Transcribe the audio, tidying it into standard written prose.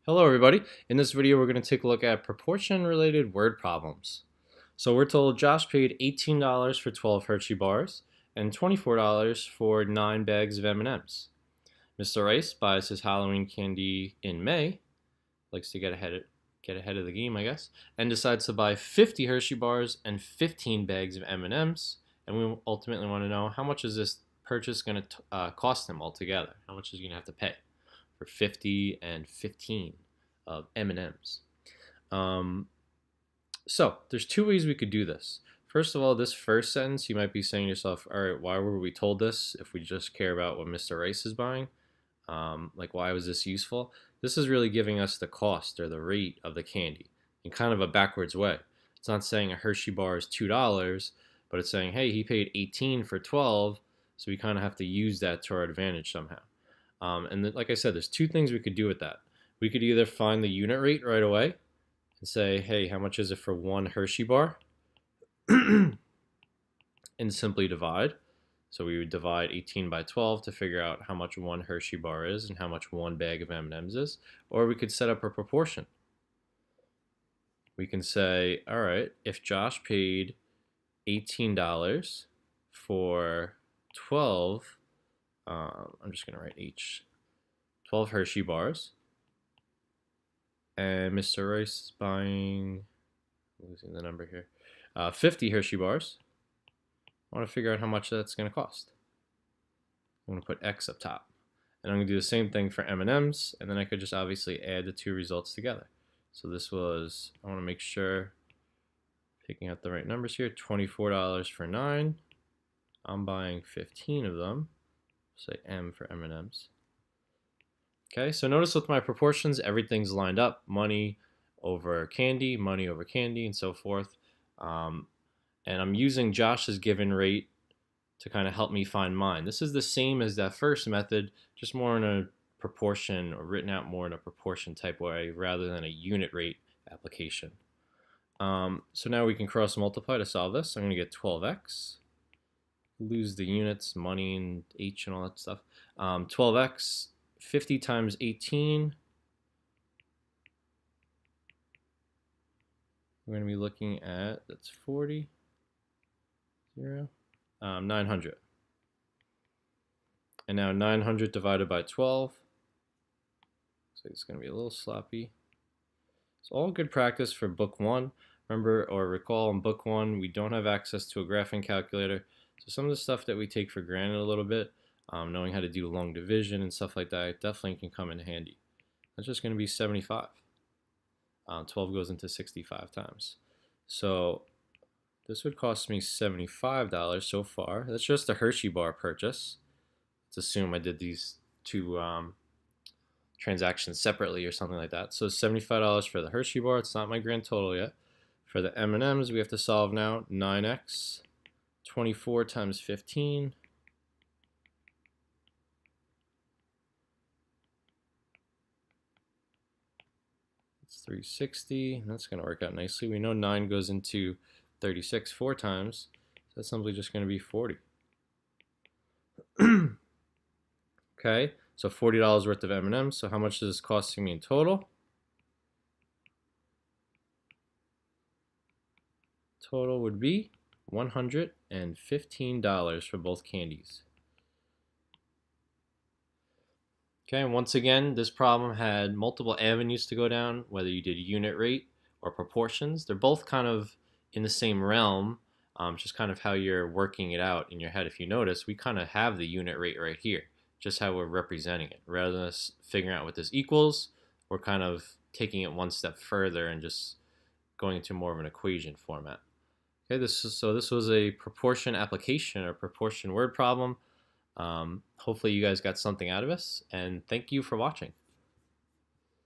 Hello everybody. In this video we're going to take a look at proportion related word problems. So we're told Josh paid $18 for 12 Hershey bars and $24 for 9 bags of M&Ms. Mr. Rice buys his Halloween candy in May, likes to get ahead of the game I guess, and decides to buy 50 Hershey bars and 15 bags of M&Ms, and we ultimately want to know how much is this purchase going to cost him altogether. How much is he going to have to pay for 50 and 15 of M&Ms. So there's two ways we could do this. First of all, this first sentence, you might be saying to yourself, all right, why were we told this if we just care about what Mr. Rice is buying? Like, why was this useful? This is really giving us the cost or the rate of the candy in kind of a backwards way. It's not saying a Hershey bar is $2, but it's saying, hey, he paid 18 for 12, so we kind of have to use that to our advantage somehow. Like I said, there's two things we could do with that. We could either find the unit rate right away and say, hey, how much is it for one Hershey bar? And simply divide. So we would divide 18 by 12 to figure out how much one Hershey bar is and how much one bag of M&Ms is. Or we could set up a proportion. We can say, all right, if Josh paid $18 for 12, I'm just going to write each, 12 Hershey bars, and Mr. Rice is buying, losing the number here, 50 Hershey bars. I want to figure out how much that's going to cost. I'm going to put X up top. And I'm going to do the same thing for M&Ms, and then I could just obviously add the two results together. So this was, I want to make sure, picking out the right numbers here, $24 for 9. I'm buying 15 of them. Say M for M&Ms. Okay, so notice with my proportions, everything's lined up. Money over candy, and so forth. And I'm using Josh's given rate to kind of help me find mine. This is the same as that first method, just more in a proportion, or written out more in a proportion type way rather than a unit rate application. So now we can cross multiply to solve this. I'm going to get 12x. Lose the units, money and h and all that stuff. 12x, 50 times 18. We're going to be looking at, that's 40, 900. And now 900 divided by 12. So it's going to be a little sloppy. It's all good practice for book 1. Remember or recall in book 1, we don't have access to a graphing calculator. So some of the stuff that we take for granted a little bit, knowing how to do long division and stuff like that, definitely can come in handy. That's just going to be 75. 12 goes into 65 times. So this would cost me $75 so far. That's just a Hershey bar purchase. Let's assume I did these two transactions separately or something like that. So $75 for the Hershey bar. It's not my grand total yet. For the M&Ms, we have to solve now. 9x, 24 times 15. It's 360. That's going to work out nicely. We know 9 goes into 36 4 times. So that's simply just going to be 40. Okay, so $40 worth of M&Ms. So how much is this costing me in total? Total would be $115 for both candies. Okay, and once again, this problem had multiple avenues to go down, whether you did unit rate or proportions. They're both kind of in the same realm, just kind of how you're working it out in your head. If you notice, we kind of have the unit rate right here, just how we're representing it. Rather than us figuring out what this equals, we're kind of taking it one step further and just going into more of an equation format. Okay, this was a proportion application or proportion word problem. Hopefully you guys got something out of this, and thank you for watching.